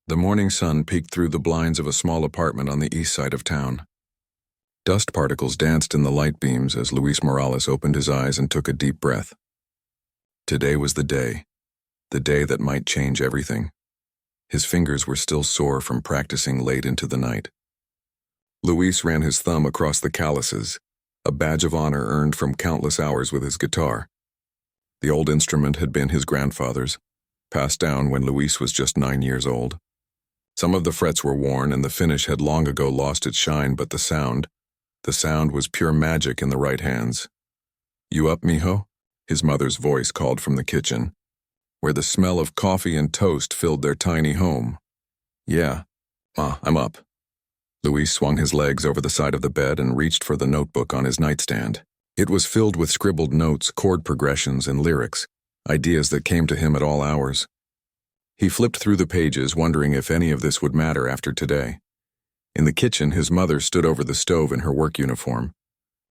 The morning sun peeked through the blinds of a small apartment on the east side of town. Dust particles danced in the light beams as Luis Morales opened his eyes and took a deep breath. Today was the day that might change everything. His fingers were still sore from practicing late into the night. Luis ran his thumb across the calluses, a badge of honor earned from countless hours with his guitar. The old instrument had been his grandfather's, passed down when Luis was just 9 years old. Some of the frets were worn and the finish had long ago lost its shine, but the sound was pure magic in the right hands. "You up, mijo?" His mother's voice called from the kitchen, where the smell of coffee and toast filled their tiny home. "Yeah, Ma, I'm up." Luis swung his legs over the side of the bed and reached for the notebook on his nightstand. It was filled with scribbled notes, chord progressions, and lyrics, ideas that came to him at all hours. He flipped through the pages, wondering if any of this would matter after today. In the kitchen, his mother stood over the stove in her work uniform.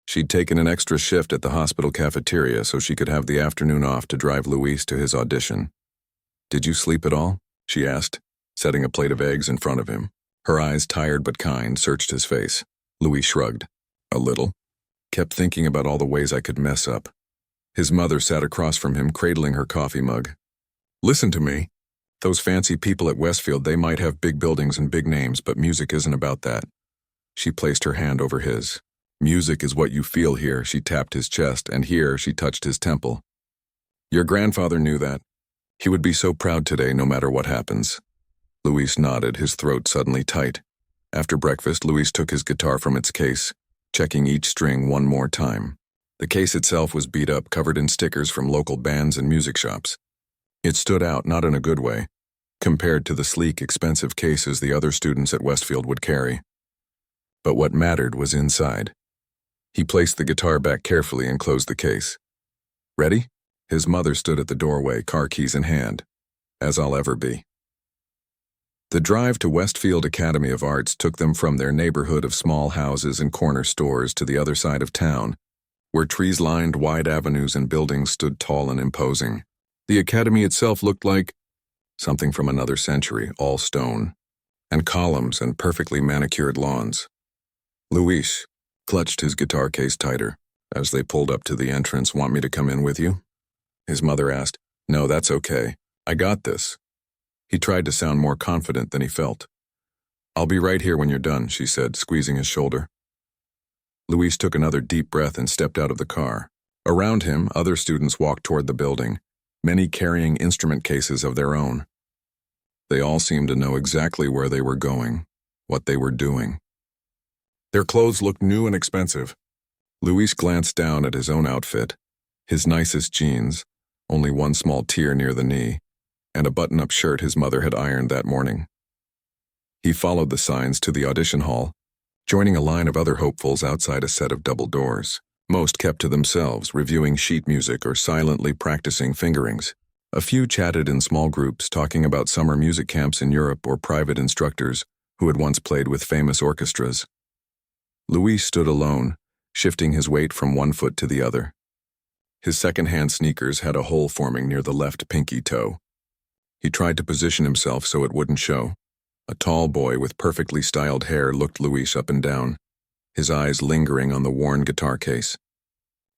She'd taken an extra shift at the hospital cafeteria so she could have the afternoon off to drive Luis to his audition. "Did you sleep at all?" she asked, setting a plate of eggs in front of him. Her eyes, tired but kind, searched his face. Luis shrugged. "A little. Kept thinking about all the ways I could mess up." His mother sat across from him, cradling her coffee mug. "Listen to me. Those fancy people at Westfield, they might have big buildings and big names, but music isn't about that." She placed her hand over his. "Music is what you feel here." She tapped his chest, and here she touched his temple. "Your grandfather knew that. He would be so proud today, no matter what happens." Luis nodded, his throat suddenly tight. After breakfast, Luis took his guitar from its case, checking each string one more time. The case itself was beat up, covered in stickers from local bands and music shops. It stood out, not in a good way, compared to the sleek, expensive cases the other students at Westfield would carry. But what mattered was inside. He placed the guitar back carefully and closed the case. "Ready?" His mother stood at the doorway, car keys in hand. "As I'll ever be." The drive to Westfield Academy of Arts took them from their neighborhood of small houses and corner stores to the other side of town, where trees-lined wide avenues and buildings stood tall and imposing. The academy itself looked like something from another century, all stone, and columns and perfectly manicured lawns. Luis clutched his guitar case tighter. As they pulled up to the entrance, "Want me to come in with you?" His mother asked. "No, that's okay. I got this." He tried to sound more confident than he felt. "I'll be right here when you're done," she said, squeezing his shoulder. Luis took another deep breath and stepped out of the car. Around him, other students walked toward the building, many carrying instrument cases of their own. They all seemed to know exactly where they were going, what they were doing. Their clothes looked new and expensive. Luis glanced down at his own outfit, his nicest jeans, only one small tear near the knee, and a button-up shirt his mother had ironed that morning. He followed the signs to the audition hall, joining a line of other hopefuls outside a set of double doors. Most kept to themselves, reviewing sheet music or silently practicing fingerings. A few chatted in small groups, talking about summer music camps in Europe or private instructors who had once played with famous orchestras. Luis stood alone, shifting his weight from one foot to the other. His second-hand sneakers had a hole forming near the left pinky toe. He tried to position himself so it wouldn't show. A tall boy with perfectly styled hair looked Luis up and down, his eyes lingering on the worn guitar case.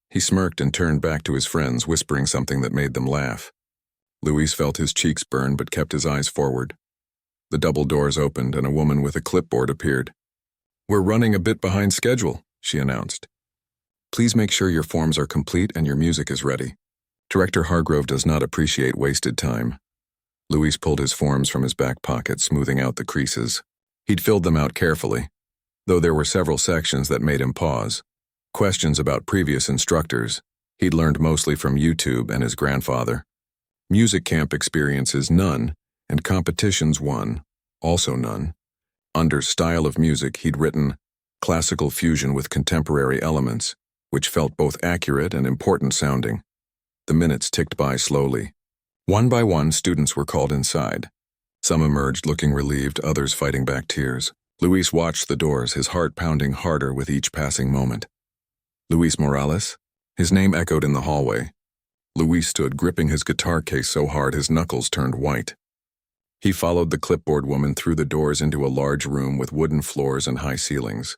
He smirked and turned back to his friends, whispering something that made them laugh. Luis felt his cheeks burn but kept his eyes forward. The double doors opened and a woman with a clipboard appeared. "We're running a bit behind schedule," she announced. "Please make sure your forms are complete and your music is ready. Director Hargrove does not appreciate wasted time." Luis pulled his forms from his back pocket, smoothing out the creases. He'd filled them out carefully, though there were several sections that made him pause. Questions about previous instructors he'd learned mostly from YouTube and his grandfather. Music camp experiences, none, and competitions, one, also none. Under style of music, he'd written classical fusion with contemporary elements, which felt both accurate and important sounding. The minutes ticked by slowly. One by one, students were called inside. Some emerged looking relieved, others fighting back tears. Luis watched the doors, his heart pounding harder with each passing moment. "Luis Morales?" His name echoed in the hallway. Luis stood, gripping his guitar case so hard his knuckles turned white. He followed the clipboard woman through the doors into a large room with wooden floors and high ceilings.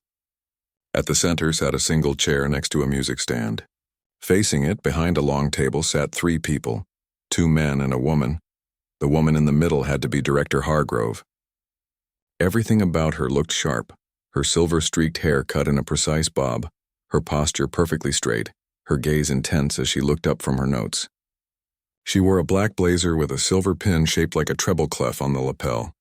At the center sat a single chair next to a music stand. Facing it, behind a long table, sat 3 people, 2 men and a woman. The woman in the middle had to be Director Hargrove. Everything about her looked sharp, her silver-streaked hair cut in a precise bob, her posture perfectly straight, her gaze intense as she looked up from her notes. She wore a black blazer with a silver pin shaped like a treble clef on the lapel.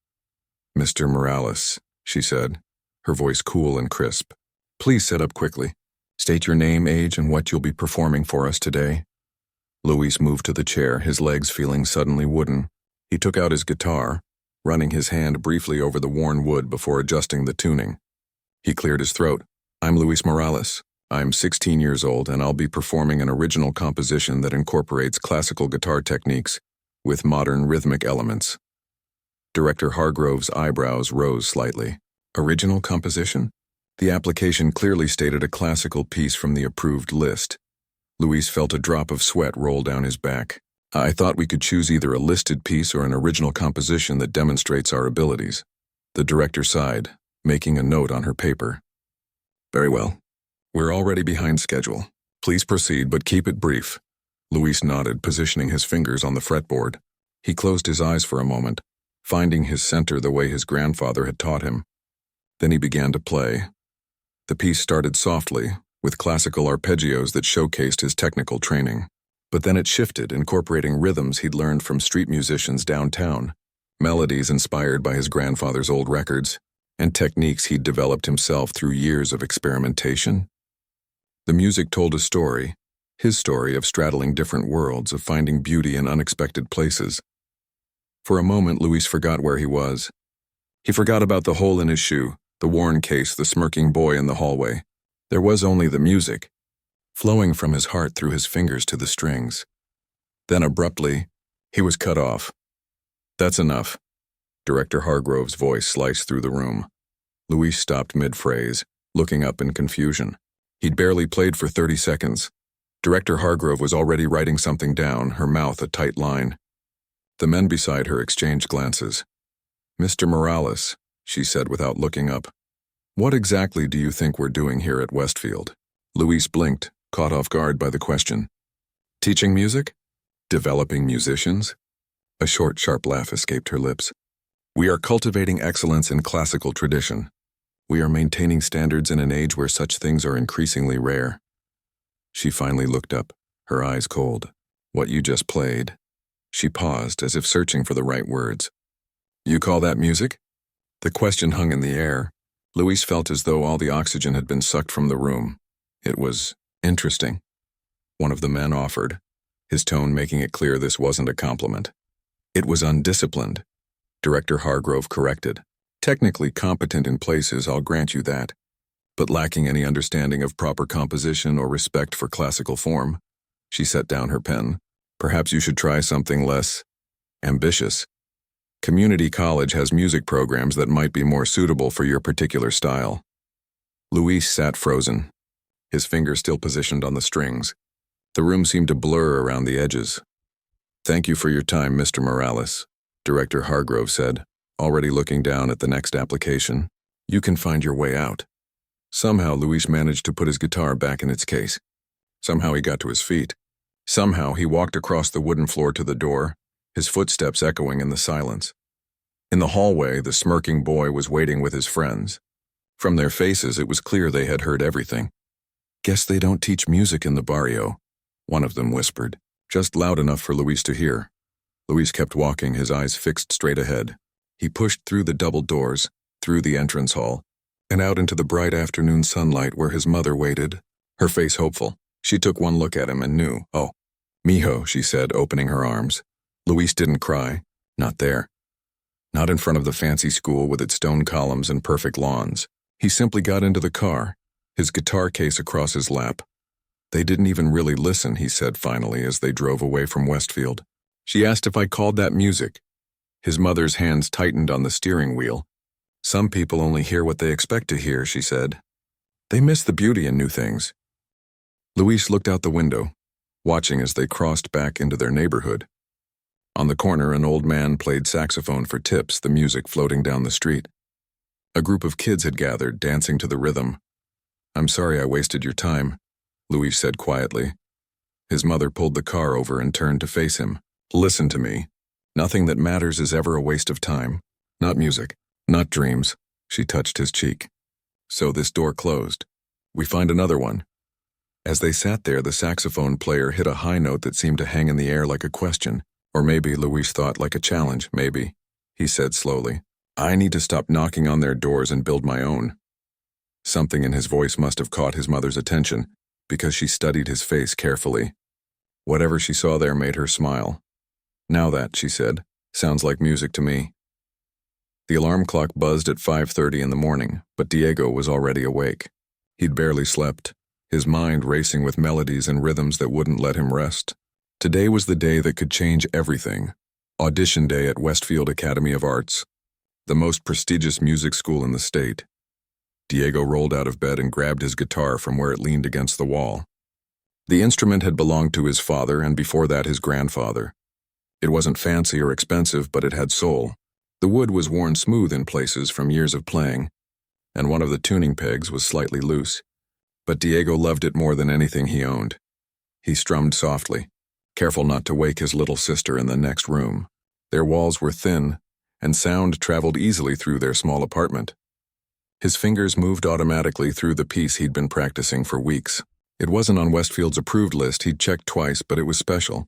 "Mr. Morales," she said, her voice cool and crisp. "Please sit up quickly. State your name, age, and what you'll be performing for us today." Luis moved to the chair, his legs feeling suddenly wooden. He took out his guitar, running his hand briefly over the worn wood before adjusting the tuning. He cleared his throat. "I'm Luis Morales. I'm 16 years old, and I'll be performing an original composition that incorporates classical guitar techniques with modern rhythmic elements." Director Hargrove's eyebrows rose slightly. "Original composition?" The application clearly stated a classical piece from the approved list. Luis felt a drop of sweat roll down his back. "I thought we could choose either a listed piece or an original composition that demonstrates our abilities." The director sighed, making a note on her paper. "Very well. We're already behind schedule. Please proceed, but keep it brief." Luis nodded, positioning his fingers on the fretboard. He closed his eyes for a moment, finding his center the way his grandfather had taught him. Then he began to play. The piece started softly, with classical arpeggios that showcased his technical training. But then it shifted, incorporating rhythms he'd learned from street musicians downtown, melodies inspired by his grandfather's old records, and techniques he'd developed himself through years of experimentation. The music told a story, his story of straddling different worlds, of finding beauty in unexpected places. For a moment, Luis forgot where he was. He forgot about the hole in his shoe, the worn case, the smirking boy in the hallway. There was only the music, flowing from his heart through his fingers to the strings. Then abruptly, he was cut off. "That's enough." Director Hargrove's voice sliced through the room. Luis stopped mid-phrase, looking up in confusion. He'd barely played for 30 seconds. Director Hargrove was already writing something down, her mouth a tight line. The men beside her exchanged glances. "Mr. Morales," she said without looking up, "what exactly do you think we're doing here at Westfield?" Luis blinked, caught off guard by the question. "Teaching music? Developing musicians?" A short, sharp laugh escaped her lips. "We are cultivating excellence in classical tradition. We are maintaining standards in an age where such things are increasingly rare." She finally looked up, her eyes cold. "What you just played." She paused, as if searching for the right words. "You call that music?" The question hung in the air. Luis felt as though all the oxygen had been sucked from the room. "It was interesting," one of the men offered, his tone making it clear this wasn't a compliment. "It was undisciplined," Director Hargrove corrected. "Technically competent in places, I'll grant you that, but lacking any understanding of proper composition or respect for classical form." She set down her pen. "Perhaps you should try something less ambitious. Community college has music programs that might be more suitable for your particular style." Luis sat frozen, his fingers still positioned on the strings. The room seemed to blur around the edges. "Thank you for your time, Mr. Morales," Director Hargrove said, already looking down at the next application. "You can find your way out." Somehow Luis managed to put his guitar back in its case. Somehow he got to his feet. Somehow he walked across the wooden floor to the door, his footsteps echoing in the silence. In the hallway, the smirking boy was waiting with his friends. From their faces, it was clear they had heard everything. "Guess they don't teach music in the barrio," one of them whispered, just loud enough for Luis to hear. Luis kept walking, his eyes fixed straight ahead. He pushed through the double doors, through the entrance hall, and out into the bright afternoon sunlight where his mother waited, her face hopeful. She took one look at him and knew. "Oh, mijo," she said, opening her arms. Luis didn't cry. Not there. Not in front of the fancy school with its stone columns and perfect lawns. He simply got into the car, his guitar case across his lap. "They didn't even really listen," he said finally as they drove away from Westfield. "She asked if I called that music." His mother's hands tightened on the steering wheel. "Some people only hear what they expect to hear," she said. "They miss the beauty in new things." Luis looked out the window, watching as they crossed back into their neighborhood. On the corner, an old man played saxophone for tips, the music floating down the street. A group of kids had gathered, dancing to the rhythm. "I'm sorry I wasted your time," Luis said quietly. His mother pulled the car over and turned to face him. "Listen to me. Nothing that matters is ever a waste of time. Not music. Not dreams." She touched his cheek. "So this door closed. We find another one." As they sat there, the saxophone player hit a high note that seemed to hang in the air like a question. Or maybe, Luis thought, like a challenge, maybe. He said slowly, "I need to stop knocking on their doors and build my own." Something in his voice must have caught his mother's attention, because she studied his face carefully. Whatever she saw there made her smile. "Now that," she said, "sounds like music to me." The alarm clock buzzed at 5:30 in the morning, but Diego was already awake. He'd barely slept, his mind racing with melodies and rhythms that wouldn't let him rest. Today was the day that could change everything. Audition day at Westfield Academy of Arts, the most prestigious music school in the state. Diego rolled out of bed and grabbed his guitar from where it leaned against the wall. The instrument had belonged to his father and before that his grandfather. It wasn't fancy or expensive, but it had soul. The wood was worn smooth in places from years of playing, and one of the tuning pegs was slightly loose. But Diego loved it more than anything he owned. He strummed softly, careful not to wake his little sister in the next room. Their walls were thin, and sound traveled easily through their small apartment. His fingers moved automatically through the piece he'd been practicing for weeks. It wasn't on Westfield's approved list, he'd checked twice, but it was special.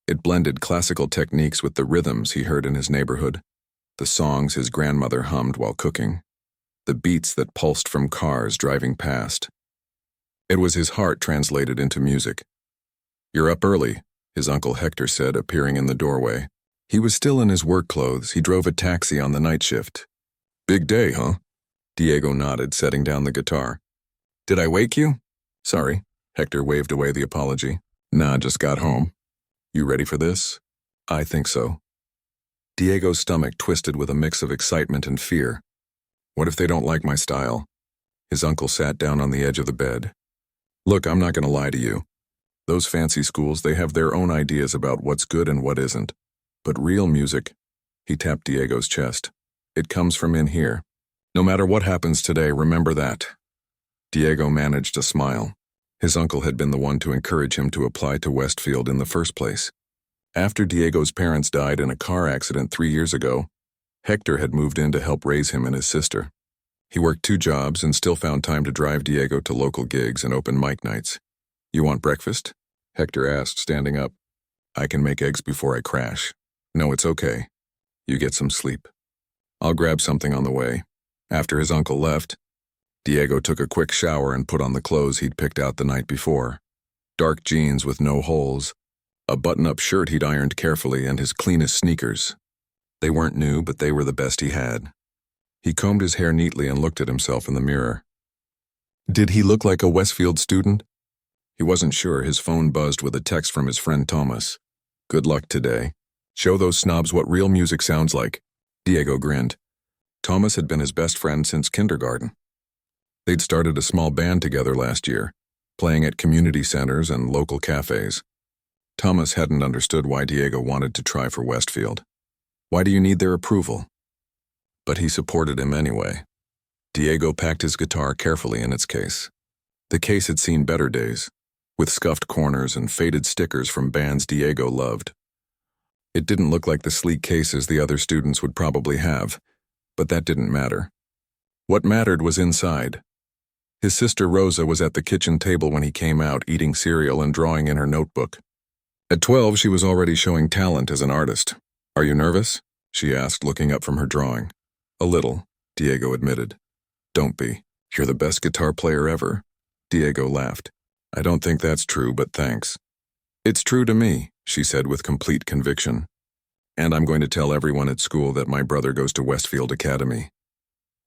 It blended classical techniques with the rhythms he heard in his neighborhood, the songs his grandmother hummed while cooking, the beats that pulsed from cars driving past. It was his heart translated into music. "You're up early," his Uncle Hector said, appearing in the doorway. He was still in his work clothes. He drove a taxi on the night shift. "Big day, huh?" Diego nodded, setting down the guitar. "Did I wake you?" "Sorry." Hector waved away the apology. "Nah, just got home." "You ready for this?" "I think so." Diego's stomach twisted with a mix of excitement and fear. What if they don't like my style? His uncle sat down on the edge of the bed. "Look, I'm not going to lie to you. Those fancy schools, they have their own ideas about what's good and what isn't. But real music," he tapped Diego's chest, "it comes from in here. No matter what happens today, remember that." Diego managed a smile. His uncle had been the one to encourage him to apply to Westfield in the first place. After Diego's parents died in a car accident 3 years ago, Hector had moved in to help raise him and his sister. He worked 2 jobs and still found time to drive Diego to local gigs and open mic nights. "You want breakfast?" Hector asked, standing up. "I can make eggs before I crash." "No, it's okay. You get some sleep. I'll grab something on the way." After his uncle left, Diego took a quick shower and put on the clothes he'd picked out the night before. Dark jeans with no holes, a button-up shirt he'd ironed carefully, and his cleanest sneakers. They weren't new, but they were the best he had. He combed his hair neatly and looked at himself in the mirror. Did he look like a Westfield student? He wasn't sure. His phone buzzed with a text from his friend Thomas. "Good luck today. Show those snobs what real music sounds like." Diego grinned. Thomas had been his best friend since kindergarten. They'd started a small band together last year, playing at community centers and local cafes. Thomas hadn't understood why Diego wanted to try for Westfield. Why do you need their approval? But he supported him anyway. Diego packed his guitar carefully in its case. The case had seen better days, with scuffed corners and faded stickers from bands Diego loved. It didn't look like the sleek cases the other students would probably have, but that didn't matter. What mattered was inside. His sister Rosa was at the kitchen table when he came out, eating cereal and drawing in her notebook. At 12, she was already showing talent as an artist. "Are you nervous?" she asked, looking up from her drawing. "A little," Diego admitted. "Don't be. You're the best guitar player ever." Diego laughed. "I don't think that's true, but thanks." "It's true to me," she said with complete conviction. "And I'm going to tell everyone at school that my brother goes to Westfield Academy."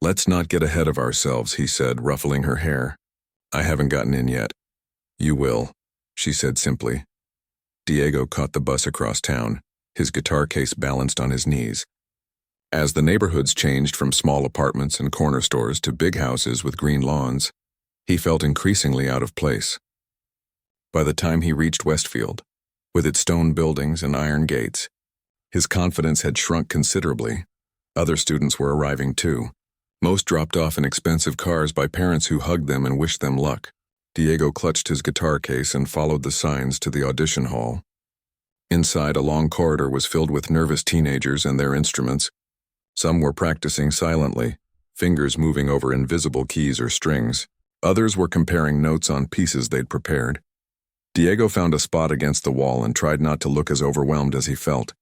"Let's not get ahead of ourselves," he said, ruffling her hair. "I haven't gotten in yet." "You will," she said simply. Diego caught the bus across town, his guitar case balanced on his knees. As the neighborhoods changed from small apartments and corner stores to big houses with green lawns, he felt increasingly out of place. By the time he reached Westfield, with its stone buildings and iron gates, His confidence had shrunk considerably. Other students were arriving too. Most dropped off in expensive cars by parents who hugged them and wished them luck. Diego clutched his guitar case and followed the signs to the audition hall. Inside, a long corridor was filled with nervous teenagers and their instruments. Some were practicing silently, fingers moving over invisible keys or strings. Others were comparing notes on pieces they'd prepared. Diego found a spot against the wall and tried not to look as overwhelmed as he felt.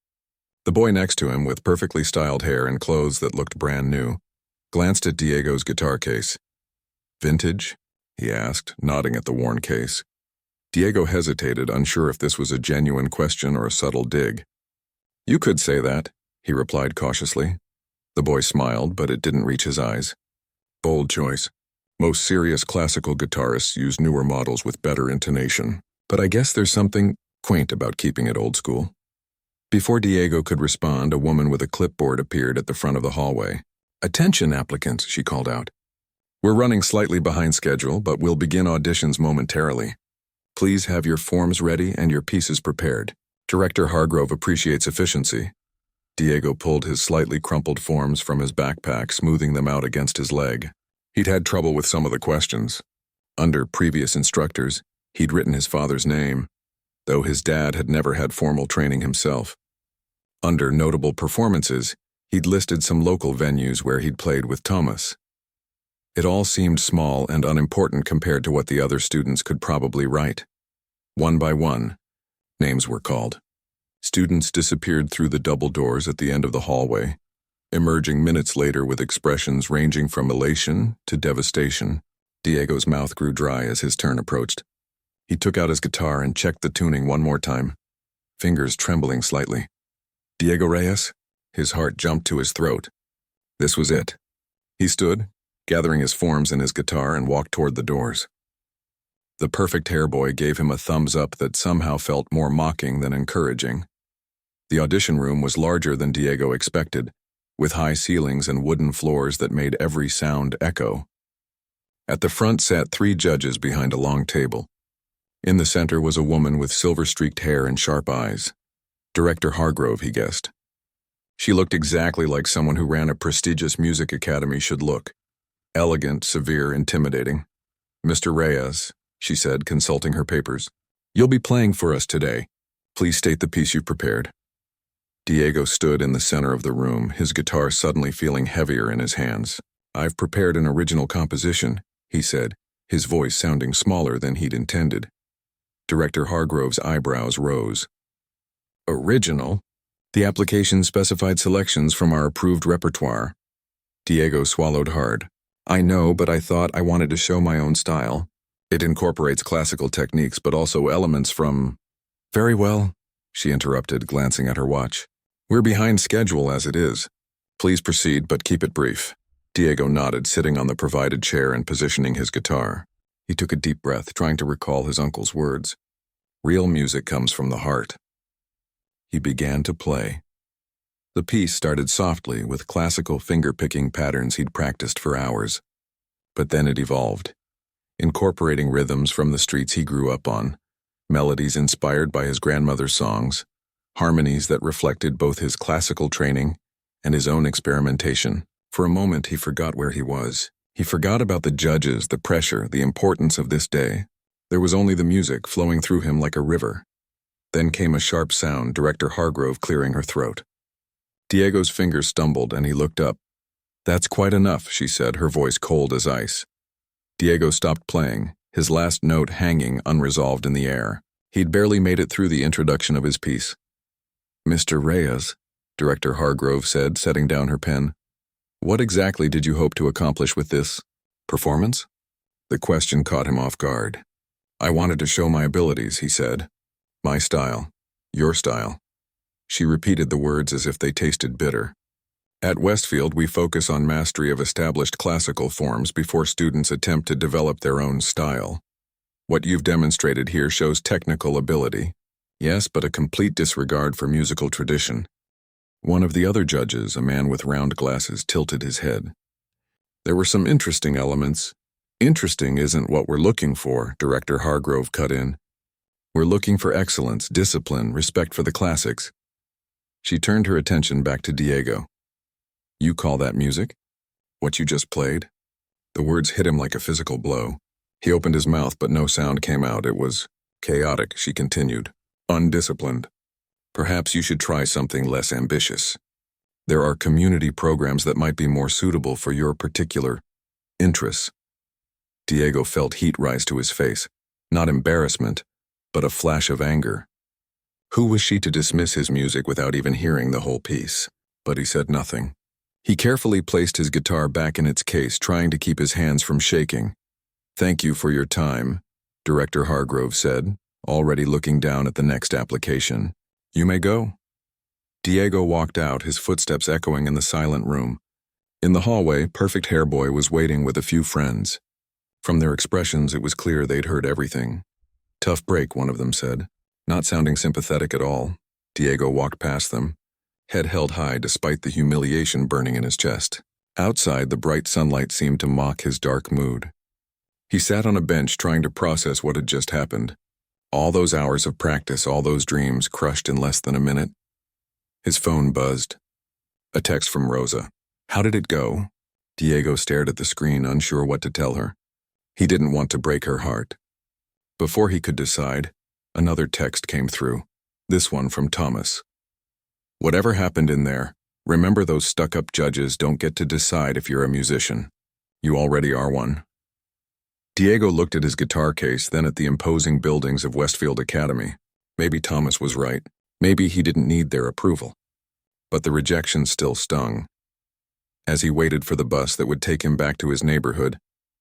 The boy next to him, with perfectly styled hair and clothes that looked brand new, glanced at Diego's guitar case. "Vintage?" he asked, nodding at the worn case. Diego hesitated, unsure if this was a genuine question or a subtle dig. "You could say that," he replied cautiously. The boy smiled, but it didn't reach his eyes. "Bold choice. Most serious classical guitarists use newer models with better intonation. But I guess there's something quaint about keeping it old school." Before Diego could respond, a woman with a clipboard appeared at the front of the hallway. "Attention, applicants," she called out. "We're running slightly behind schedule, but we'll begin auditions momentarily. Please have your forms ready and your pieces prepared. Director Hargrove appreciates efficiency." Diego pulled his slightly crumpled forms from his backpack, smoothing them out against his leg. He'd had trouble with some of the questions. Under previous instructors, he'd written his father's name, though his dad had never had formal training himself. Under notable performances, he'd listed some local venues where he'd played with Thomas. It all seemed small and unimportant compared to what the other students could probably write. One by one, names were called. Students disappeared through the double doors at the end of the hallway, emerging minutes later with expressions ranging from elation to devastation. Diego's mouth grew dry as his turn approached. He took out his guitar and checked the tuning one more time, fingers trembling slightly. "Diego Reyes?" His heart jumped to his throat. This was it. He stood, gathering his forms and his guitar, and walked toward the doors. The perfect hair boy gave him a thumbs up that somehow felt more mocking than encouraging. The audition room was larger than Diego expected, with high ceilings and wooden floors that made every sound echo. At the front sat 3 judges behind a long table. In the center was a woman with silver-streaked hair and sharp eyes. Director Hargrove, he guessed. She looked exactly like someone who ran a prestigious music academy should look. Elegant, severe, intimidating. "Mr. Reyes," she said, consulting her papers, "you'll be playing for us today. Please state the piece you've prepared." Diego stood in the center of the room, his guitar suddenly feeling heavier in his hands. "I've prepared an original composition," he said, his voice sounding smaller than he'd intended. Director Hargrove's eyebrows rose. "Original?" "The application specified selections from our approved repertoire." Diego swallowed hard. "I know, but I thought I wanted to show my own style. It incorporates classical techniques, but also elements from—" "Very well," she interrupted, glancing at her watch. "We're behind schedule as it is. Please proceed, but keep it brief." Diego nodded, sitting on the provided chair and positioning his guitar. He took a deep breath, trying to recall his uncle's words. Real music comes from the heart. He began to play. The piece started softly, with classical finger-picking patterns he'd practiced for hours. But then it evolved, incorporating rhythms from the streets he grew up on, melodies inspired by his grandmother's songs, harmonies that reflected both his classical training and his own experimentation. For a moment, he forgot where he was. He forgot about the judges, the pressure, the importance of this day. There was only the music flowing through him like a river. Then came a sharp sound, Director Hargrove clearing her throat. Diego's fingers stumbled, and he looked up. "That's quite enough," she said, her voice cold as ice. Diego stopped playing, his last note hanging unresolved in the air. He'd barely made it through the introduction of his piece. "Mr. Reyes," Director Hargrove said, setting down her pen, "what exactly did you hope to accomplish with this performance?" The question caught him off guard. "I wanted to show my abilities," he said. "My style. Your style." She repeated the words as if they tasted bitter. "At Westfield, we focus on mastery of established classical forms before students attempt to develop their own style. What you've demonstrated here shows technical ability. Yes, but a complete disregard for musical tradition." One of the other judges, a man with round glasses, tilted his head. "There were some interesting elements." "Interesting isn't what we're looking for," Director Hargrove cut in. "We're looking for excellence, discipline, respect for the classics." She turned her attention back to Diego. You call that music? What you just played? The words hit him like a physical blow. He opened his mouth, but no sound came out. It was chaotic, she continued. Undisciplined. Perhaps you should try something less ambitious. There are community programs that might be more suitable for your particular interests. Diego felt heat rise to his face. Not embarrassment, but a flash of anger. Who was she to dismiss his music without even hearing the whole piece? But he said nothing. He carefully placed his guitar back in its case, trying to keep his hands from shaking. Thank you for your time, Director Hargrove said, already looking down at the next application. You may go. Diego walked out, his footsteps echoing in the silent room. In the hallway, Perfect Hair Boy was waiting with a few friends. From their expressions, it was clear they'd heard everything. Tough break, one of them said. Not sounding sympathetic at all, Diego walked past them, head held high despite the humiliation burning in his chest. Outside, the bright sunlight seemed to mock his dark mood. He sat on a bench trying to process what had just happened. All those hours of practice, all those dreams crushed in less than a minute. His phone buzzed. A text from Rosa. How did it go? Diego stared at the screen, unsure what to tell her. He didn't want to break her heart. Before he could decide, another text came through. This one from Thomas. Whatever happened in there, remember those stuck-up judges don't get to decide if you're a musician. You already are one. Diego looked at his guitar case, then at the imposing buildings of Westfield Academy. Maybe Thomas was right. Maybe he didn't need their approval. But the rejection still stung. As he waited for the bus that would take him back to his neighborhood,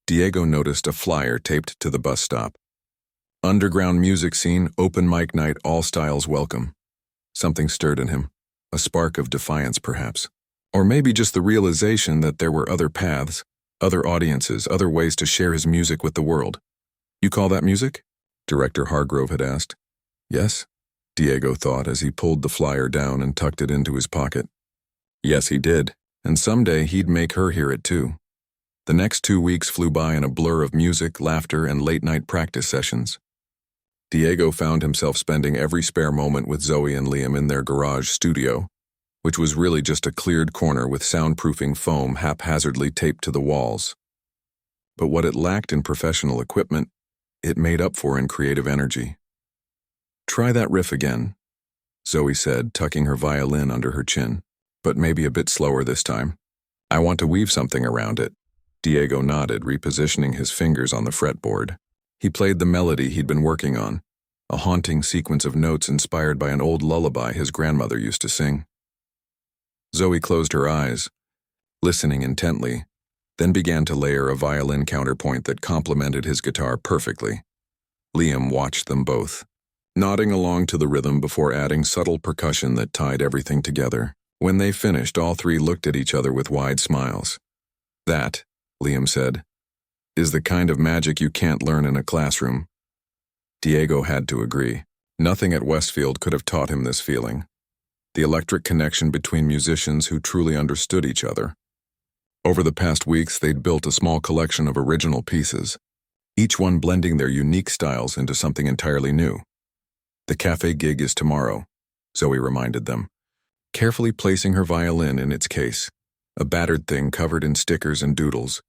Diego noticed a flyer taped to the bus stop. Underground music scene, open mic night, all styles welcome. Something stirred in him. A spark of defiance, perhaps. Or maybe just the realization that there were other paths, other audiences, other ways to share his music with the world. You call that music? Director Hargrove had asked. Yes, Diego thought as he pulled the flyer down and tucked it into his pocket. Yes, he did, and someday he'd make her hear it too. The next 2 weeks flew by in a blur of music, laughter, and late-night practice sessions. Diego found himself spending every spare moment with Zoe and Liam in their garage studio, which was really just a cleared corner with soundproofing foam haphazardly taped to the walls. But what it lacked in professional equipment, it made up for in creative energy. Try that riff again, Zoe said, tucking her violin under her chin, but maybe a bit slower this time. I want to weave something around it. Diego nodded, repositioning his fingers on the fretboard. He played the melody he'd been working on, a haunting sequence of notes inspired by an old lullaby his grandmother used to sing. Zoe closed her eyes, listening intently, then began to layer a violin counterpoint that complemented his guitar perfectly. Liam watched them both, nodding along to the rhythm before adding subtle percussion that tied everything together. When they finished, all three looked at each other with wide smiles. That, Liam said, is the kind of magic you can't learn in a classroom. Diego had to agree. Nothing at Westfield could have taught him this feeling. The electric connection between musicians who truly understood each other. Over the past weeks, they'd built a small collection of original pieces, each one blending their unique styles into something entirely new. The cafe gig is tomorrow, Zoe reminded them, carefully placing her violin in its case, a battered thing covered in stickers and doodles,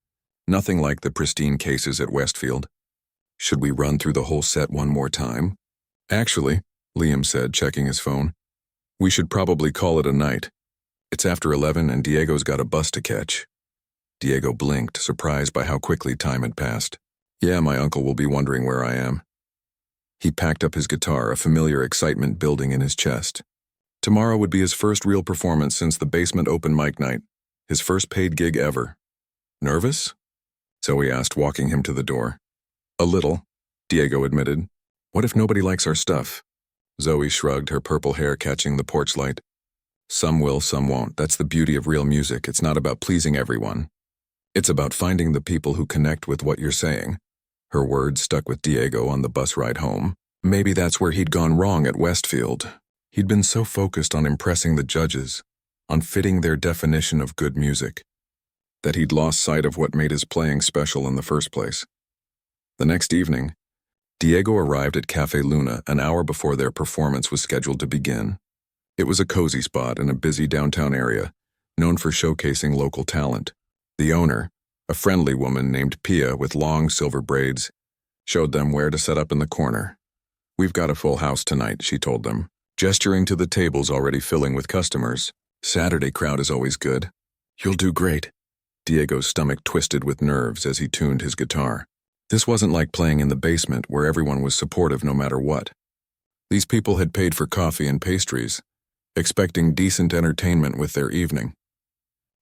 nothing like the pristine cases at Westfield. Should we run through the whole set one more time? Actually, Liam said, checking his phone, we should probably call it a night. It's after 11 and Diego's got a bus to catch. Diego blinked, surprised by how quickly time had passed. Yeah, my uncle will be wondering where I am. He packed up his guitar, a familiar excitement building in his chest. Tomorrow would be his first real performance since the basement open mic night, his first paid gig ever. Nervous? Zoe asked, walking him to the door. A little, Diego admitted. What if nobody likes our stuff? Zoe shrugged, her purple hair catching the porch light. Some will, some won't. That's the beauty of real music. It's not about pleasing everyone. It's about finding the people who connect with what you're saying. Her words stuck with Diego on the bus ride home. Maybe that's where he'd gone wrong at Westfield. He'd been so focused on impressing the judges, on fitting their definition of good music, that he'd lost sight of what made his playing special in the first place. The next evening, Diego arrived at Café Luna an hour before their performance was scheduled to begin. It was a cozy spot in a busy downtown area, known for showcasing local talent. The owner, a friendly woman named Pia with long silver braids, showed them where to set up in the corner. "We've got a full house tonight," she told them, gesturing to the tables already filling with customers. "Saturday crowd is always good." "You'll do great." Diego's stomach twisted with nerves as he tuned his guitar. This wasn't like playing in the basement where everyone was supportive no matter what. These people had paid for coffee and pastries, expecting decent entertainment with their evening.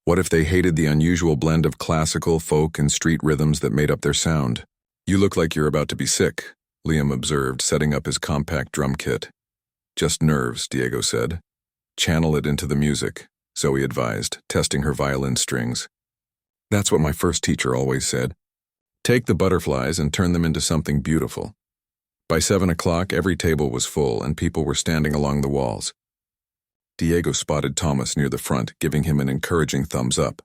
What if they hated the unusual blend of classical, folk, and street rhythms that made up their sound? "You look like you're about to be sick," Liam observed, setting up his compact drum kit. "Just nerves," Diego said. "Channel it into the music," Zoe advised, testing her violin strings. "That's what my first teacher always said. Take the butterflies and turn them into something beautiful." By 7 o'clock, every table was full and people were standing along the walls. Diego spotted Thomas near the front, giving him an encouraging thumbs up.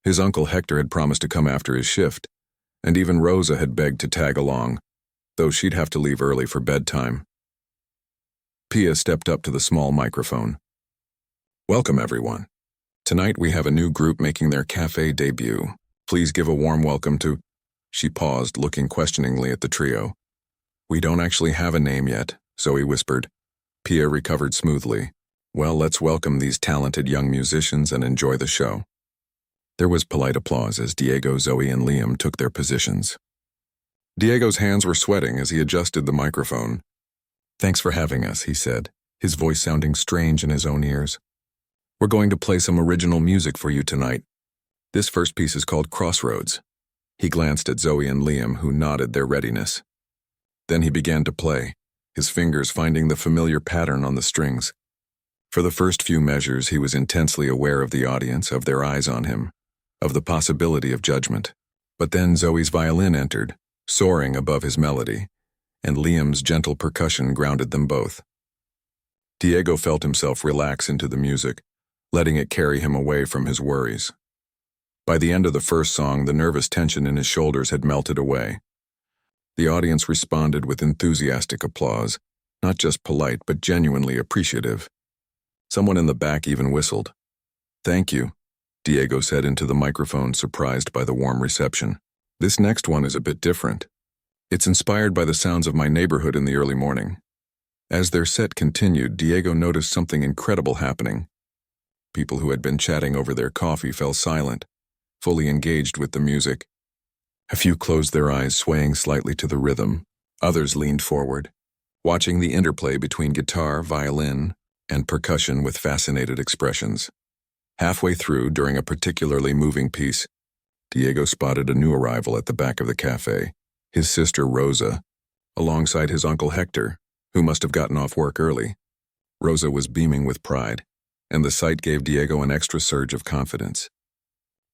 His uncle Hector had promised to come after his shift, and even Rosa had begged to tag along, though she'd have to leave early for bedtime. Pia stepped up to the small microphone. "Welcome, everyone. Tonight we have a new group making their cafe debut. Please give a warm welcome to—" She paused, looking questioningly at the trio. "We don't actually have a name yet," Zoe whispered. Pia recovered smoothly. "Well, let's welcome these talented young musicians and enjoy the show." There was polite applause as Diego, Zoe, and Liam took their positions. Diego's hands were sweating as he adjusted the microphone. "Thanks for having us," he said, his voice sounding strange in his own ears. "We're going to play some original music for you tonight. This first piece is called Crossroads." He glanced at Zoe and Liam, who nodded their readiness. Then he began to play, his fingers finding the familiar pattern on the strings. For the first few measures, he was intensely aware of the audience, of their eyes on him, of the possibility of judgment. But then Zoe's violin entered, soaring above his melody, and Liam's gentle percussion grounded them both. Diego felt himself relax into the music, letting it carry him away from his worries. By the end of the first song, the nervous tension in his shoulders had melted away. The audience responded with enthusiastic applause, not just polite but genuinely appreciative. Someone in the back even whistled. "Thank you," Diego said into the microphone, surprised by the warm reception. "This next one is a bit different. It's inspired by the sounds of my neighborhood in the early morning." As their set continued, Diego noticed something incredible happening. People who had been chatting over their coffee fell silent, fully engaged with the music. A few closed their eyes, swaying slightly to the rhythm. Others leaned forward, watching the interplay between guitar, violin, and percussion with fascinated expressions. Halfway through, during a particularly moving piece, Diego spotted a new arrival at the back of the cafe, his sister Rosa, alongside his uncle Hector, who must have gotten off work early. Rosa was beaming with pride, and the sight gave Diego an extra surge of confidence.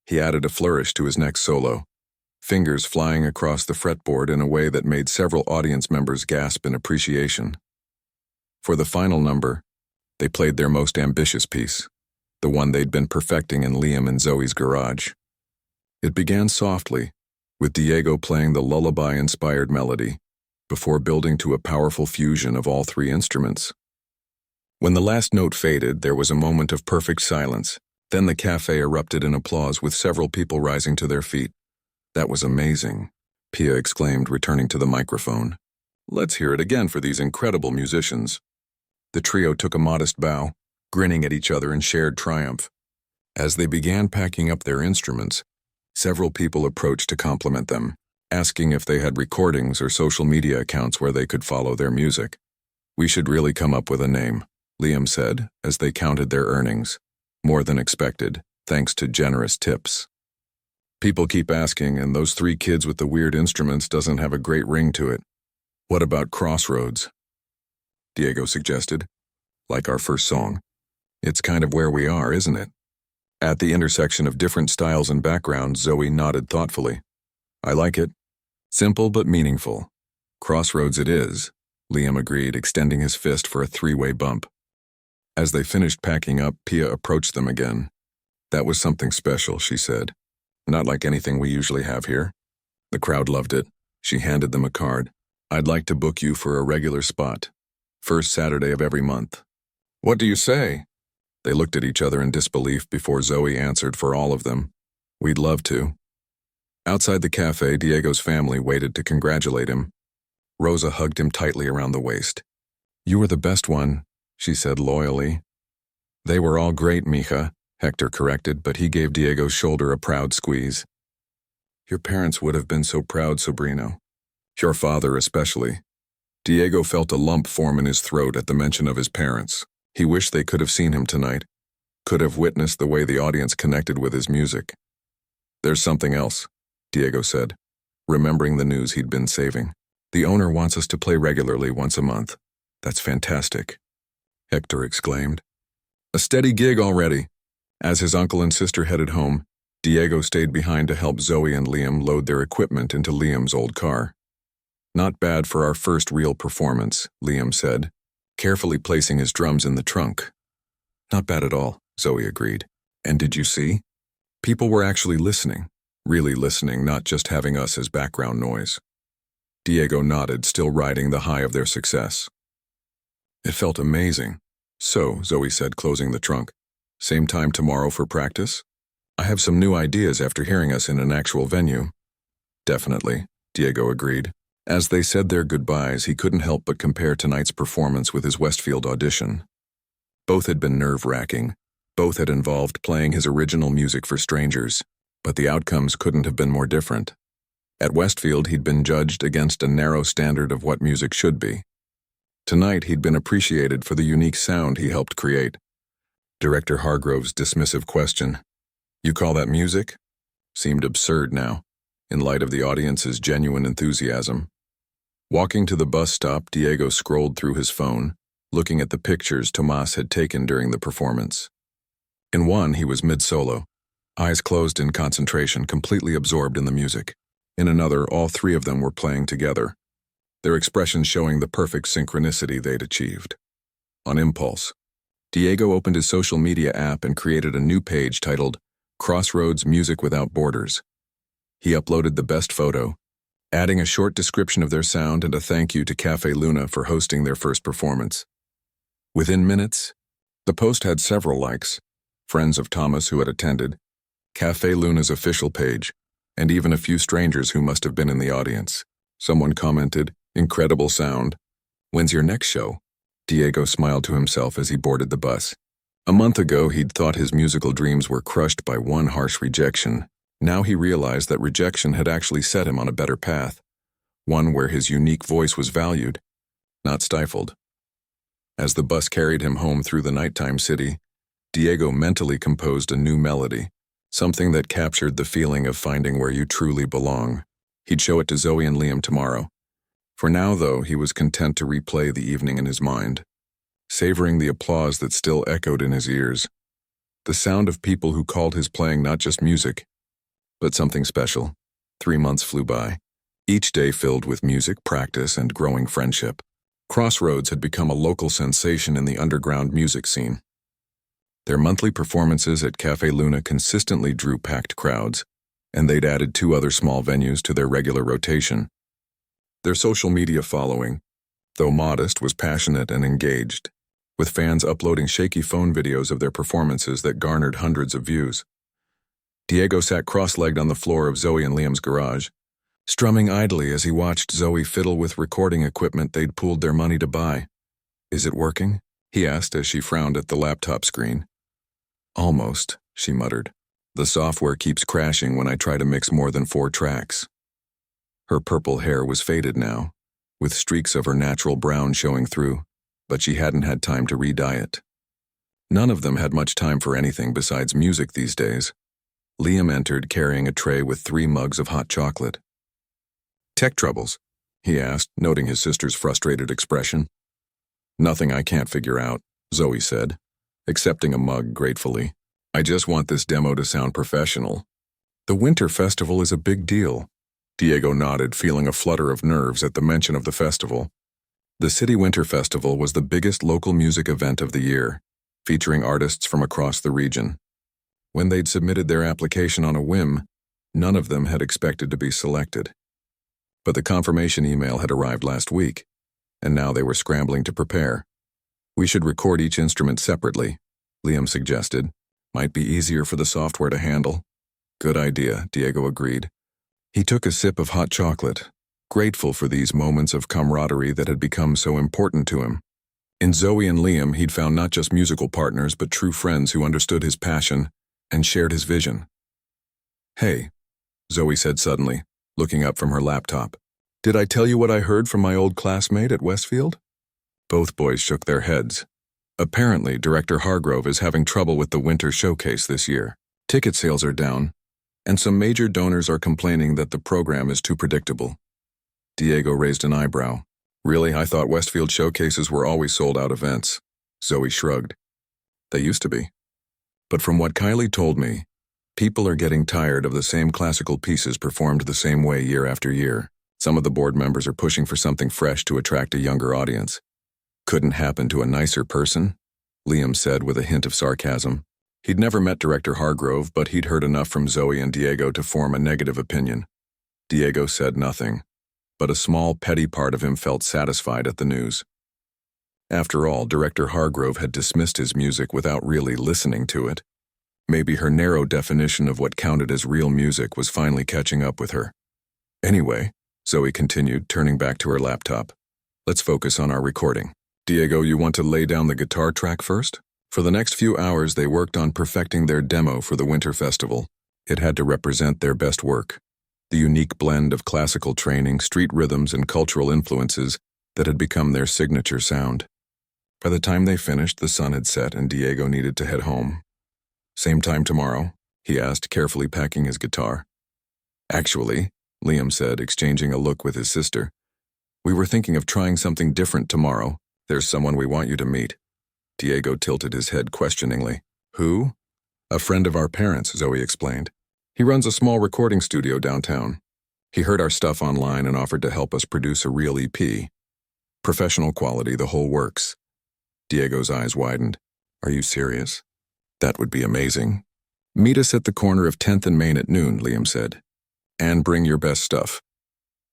He added a flourish to his next solo, fingers flying across the fretboard in a way that made several audience members gasp in appreciation. For the final number, they played their most ambitious piece, the one they'd been perfecting in Liam and Zoe's garage. It began softly, with Diego playing the lullaby-inspired melody, before building to a powerful fusion of all three instruments. When the last note faded, there was a moment of perfect silence. Then the cafe erupted in applause, with several people rising to their feet. "That was amazing," Pia exclaimed, returning to the microphone. "Let's hear it again for these incredible musicians." The trio took a modest bow, grinning at each other in shared triumph. As they began packing up their instruments, several people approached to compliment them, asking if they had recordings or social media accounts where they could follow their music. "We should really come up with a name," Liam said, as they counted their earnings. More than expected, thanks to generous tips. "People keep asking, and those three kids with the weird instruments doesn't have a great ring to it. What about Crossroads?" Diego suggested. "Like our first song. It's kind of where we are, isn't it?" At the intersection of different styles and backgrounds, Zoe nodded thoughtfully. "I like it. Simple but meaningful. Crossroads it is," Liam agreed, extending his fist for a three-way bump. As they finished packing up, Pia approached them again. "That was something special," she said. "Not like anything we usually have here." The crowd loved it. She handed them a card. "I'd like to book you for a regular spot. First Saturday of every month." What do you say? They looked at each other in disbelief before Zoe answered for all of them. We'd love to. Outside the cafe, Diego's family waited to congratulate him. Rosa hugged him tightly around the waist. You were the best one, she said loyally. They were all great, mija, Hector corrected, but he gave Diego's shoulder a proud squeeze. Your parents would have been so proud, Sobrino. Your father especially. Diego felt a lump form in his throat at the mention of his parents. He wished they could have seen him tonight, could have witnessed the way the audience connected with his music. There's something else, Diego said, remembering the news he'd been saving. The owner wants us to play regularly once a month. That's fantastic, Hector exclaimed. A steady gig already. As his uncle and sister headed home, Diego stayed behind to help Zoe and Liam load their equipment into Liam's old car. Not bad for our first real performance, Liam said, carefully placing his drums in the trunk. Not bad at all, Zoe agreed. And did you see? People were actually listening, really listening, not just having us as background noise. Diego nodded, still riding the high of their success. It felt amazing. So, Zoe said, closing the trunk, same time tomorrow for practice? I have some new ideas after hearing us in an actual venue. Definitely, Diego agreed. As they said their goodbyes, he couldn't help but compare tonight's performance with his Westfield audition. Both had been nerve-wracking. Both had involved playing his original music for strangers, but the outcomes couldn't have been more different. At Westfield, he'd been judged against a narrow standard of what music should be. Tonight, he'd been appreciated for the unique sound he helped create. Director Hargrove's dismissive question, "You call that music?" seemed absurd now, in light of the audience's genuine enthusiasm. Walking to the bus stop, Diego scrolled through his phone, looking at the pictures Tomas had taken during the performance. In one, he was mid-solo, eyes closed in concentration, completely absorbed in the music. In another, all three of them were playing together, their expressions showing the perfect synchronicity they'd achieved. On impulse, Diego opened his social media app and created a new page titled Crossroads Music Without Borders. He uploaded the best photo, adding a short description of their sound and a thank you to Café Luna for hosting their first performance. Within minutes, the post had several likes, friends of Thomas who had attended, Café Luna's official page, and even a few strangers who must have been in the audience. Someone commented, "Incredible sound. When's your next show?" Diego smiled to himself as he boarded the bus. A month ago, he'd thought his musical dreams were crushed by one harsh rejection. Now he realized that rejection had actually set him on a better path, one where his unique voice was valued, not stifled. As the bus carried him home through the nighttime city, Diego mentally composed a new melody, something that captured the feeling of finding where you truly belong. He'd show it to Zoe and Liam tomorrow. For now, though, he was content to replay the evening in his mind, savoring the applause that still echoed in his ears, the sound of people who called his playing not just music, but something special. 3 months flew by, each day filled with music, practice, and growing friendship. Crossroads had become a local sensation in the underground music scene. Their monthly performances at Café Luna consistently drew packed crowds, and they'd added 2 other small venues to their regular rotation. Their social media following, though modest, was passionate and engaged, with fans uploading shaky phone videos of their performances that garnered hundreds of views. Diego sat cross-legged on the floor of Zoe and Liam's garage, strumming idly as he watched Zoe fiddle with recording equipment they'd pooled their money to buy. "Is it working?" he asked as she frowned at the laptop screen. "Almost," she muttered. "The software keeps crashing when I try to mix more than 4 tracks." Her purple hair was faded now, with streaks of her natural brown showing through, but she hadn't had time to re-dye it. None of them had much time for anything besides music these days. Liam entered carrying a tray with 3 mugs of hot chocolate. "Tech troubles?" he asked, noting his sister's frustrated expression. "Nothing I can't figure out," Zoe said, accepting a mug gratefully. "I just want this demo to sound professional." "The Winter Festival is a big deal." Diego nodded, feeling a flutter of nerves at the mention of the festival. The City Winter Festival was the biggest local music event of the year, featuring artists from across the region. When they'd submitted their application on a whim, none of them had expected to be selected. But the confirmation email had arrived last week, and now they were scrambling to prepare. We should record each instrument separately, Liam suggested. Might be easier for the software to handle. Good idea, Diego agreed. He took a sip of hot chocolate, grateful for these moments of camaraderie that had become so important to him. In Zoe and Liam, he'd found not just musical partners but true friends who understood his passion and shared his vision. "Hey," Zoe said suddenly, looking up from her laptop. "Did I tell you what I heard from my old classmate at Westfield?" Both boys shook their heads. Apparently, Director Hargrove is having trouble with the winter showcase this year. Ticket sales are down, and some major donors are complaining that the program is too predictable. Diego raised an eyebrow. "Really? I thought Westfield showcases were always sold-out events." Zoe shrugged. "They used to be. But from what Kylie told me, people are getting tired of the same classical pieces performed the same way year after year. Some of the board members are pushing for something fresh to attract a younger audience." "Couldn't happen to a nicer person?" Liam said with a hint of sarcasm. He'd never met Director Hargrove, but he'd heard enough from Zoe and Diego to form a negative opinion. Diego said nothing, but a small, petty part of him felt satisfied at the news. After all, Director Hargrove had dismissed his music without really listening to it. Maybe her narrow definition of what counted as real music was finally catching up with her. "Anyway," Zoe continued, turning back to her laptop, "let's focus on our recording. Diego, you want to lay down the guitar track first?" For the next few hours, they worked on perfecting their demo for the Winter Festival. It had to represent their best work, the unique blend of classical training, street rhythms, and cultural influences that had become their signature sound. By the time they finished, the sun had set and Diego needed to head home. "Same time tomorrow?" he asked, carefully packing his guitar. "Actually," Liam said, exchanging a look with his sister, "we were thinking of trying something different tomorrow. There's someone we want you to meet." Diego tilted his head questioningly. "Who?" "A friend of our parents'," Zoe explained. "He runs a small recording studio downtown. He heard our stuff online and offered to help us produce a real EP. Professional quality, the whole works." Diego's eyes widened. "Are you serious? That would be amazing." "Meet us at the corner of 10th and Main at noon," Liam said. "And bring your best stuff."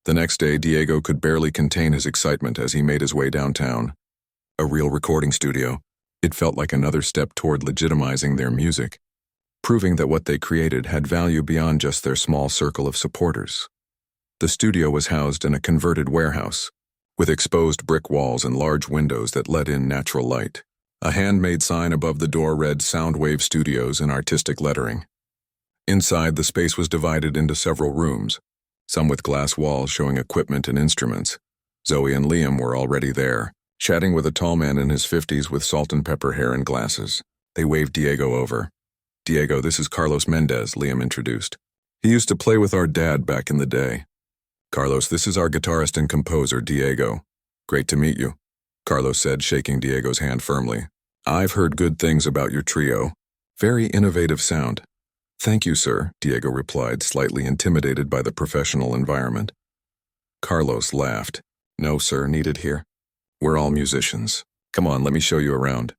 The next day, Diego could barely contain his excitement as he made his way downtown. A real recording studio. It felt like another step toward legitimizing their music, proving that what they created had value beyond just their small circle of supporters. The studio was housed in a converted warehouse, with exposed brick walls and large windows that let in natural light. A handmade sign above the door read Soundwave Studios in artistic lettering. Inside, the space was divided into several rooms, some with glass walls showing equipment and instruments. Zoe and Liam were already there, chatting with a tall man in his 50s with salt and pepper hair and glasses. They waved Diego over. "Diego, this is Carlos Mendez," Liam introduced. "He used to play with our dad back in the day." "Carlos, this is our guitarist and composer, Diego. Great to meet you," Carlos said, shaking Diego's hand firmly. "I've heard good things about your trio. Very innovative sound." "Thank you, sir," Diego replied, slightly intimidated by the professional environment. Carlos laughed. "No, sir, needed here. We're all musicians. Come on, let me show you around."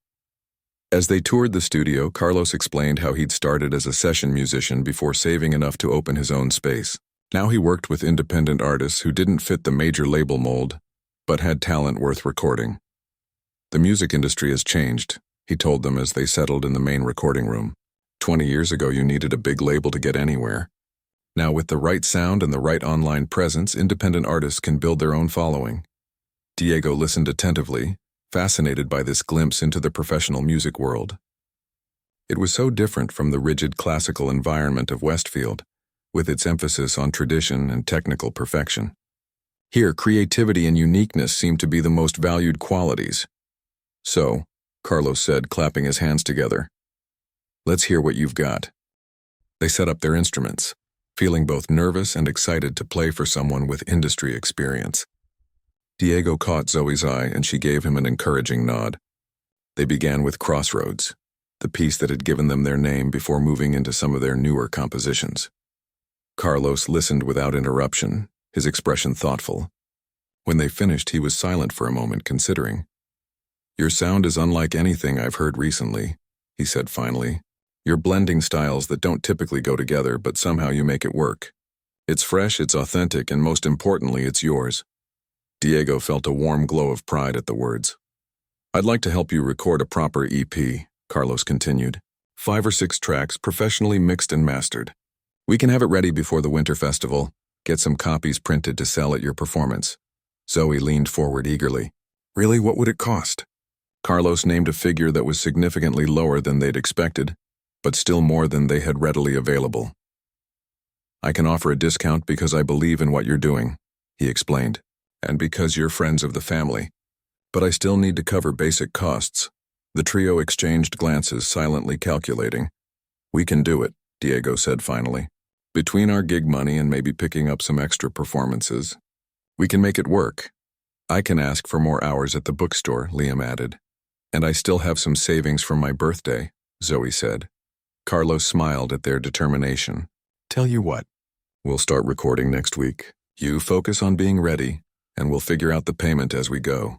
As they toured the studio, Carlos explained how he'd started as a session musician before saving enough to open his own space. Now he worked with independent artists who didn't fit the major label mold, but had talent worth recording. "The music industry has changed," he told them as they settled in the main recording room. 20 years ago, you needed a big label to get anywhere. Now, with the right sound and the right online presence, independent artists can build their own following. Diego listened attentively, fascinated by this glimpse into the professional music world. It was so different from the rigid classical environment of Westfield, with its emphasis on tradition and technical perfection. Here, creativity and uniqueness seemed to be the most valued qualities. "So," Carlos said, clapping his hands together, "let's hear what you've got." They set up their instruments, feeling both nervous and excited to play for someone with industry experience. Diego caught Zoe's eye and she gave him an encouraging nod. They began with Crossroads, the piece that had given them their name before moving into some of their newer compositions. Carlos listened without interruption, his expression thoughtful. When they finished, he was silent for a moment, considering. "Your sound is unlike anything I've heard recently," he said finally. "You're blending styles that don't typically go together, but somehow you make it work. It's fresh, it's authentic, and most importantly, it's yours." Diego felt a warm glow of pride at the words. I'd like to help you record a proper EP, Carlos continued. 5 or 6 tracks professionally mixed and mastered. We can have it ready before the Winter Festival, get some copies printed to sell at your performance. Zoe leaned forward eagerly. Really, what would it cost? Carlos named a figure that was significantly lower than they'd expected, but still more than they had readily available. I can offer a discount because I believe in what you're doing, he explained, and because you're friends of the family. But I still need to cover basic costs. The trio exchanged glances, silently calculating. We can do it, Diego said finally. Between our gig money and maybe picking up some extra performances, we can make it work. I can ask for more hours at the bookstore, Liam added. And I still have some savings from my birthday, Zoe said. Carlos smiled at their determination. Tell you what, we'll start recording next week. You focus on being ready, and we'll figure out the payment as we go.